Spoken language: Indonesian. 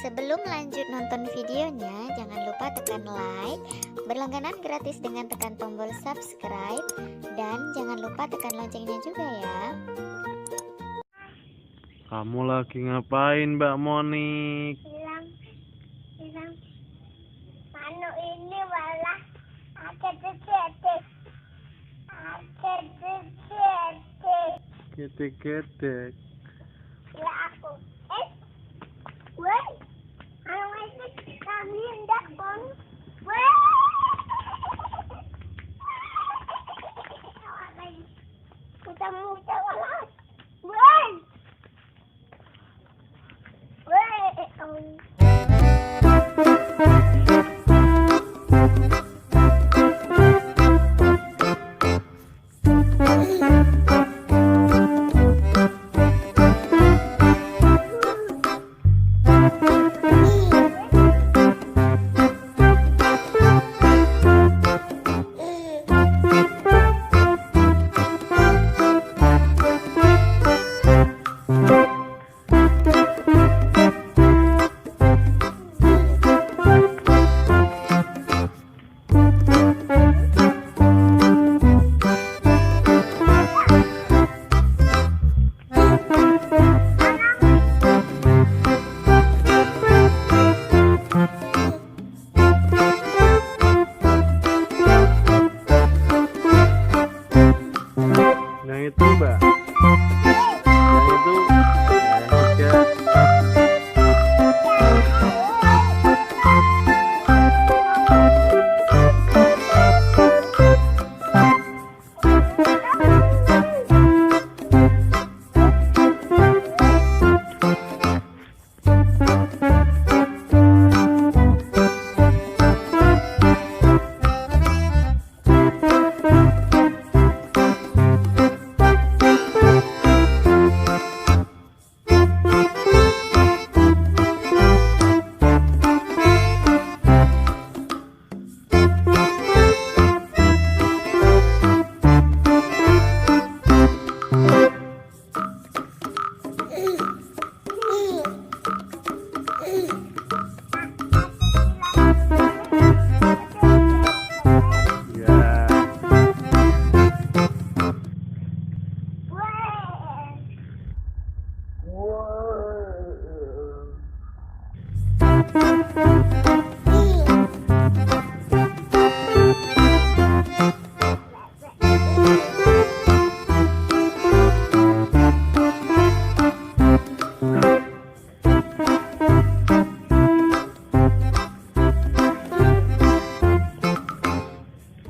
Sebelum lanjut nonton videonya, jangan lupa tekan like, berlangganan gratis dengan tekan tombol subscribe, dan jangan lupa tekan loncengnya juga ya. Kamu lagi ngapain, Mbak Monik? Bilang, anu ini malah ada dedek. Gedek-gedek. Ya aku. Woi, anu ini kami hendak pun. Woi. Mudah-mudah walas. Woi. Yang itu, Mbak.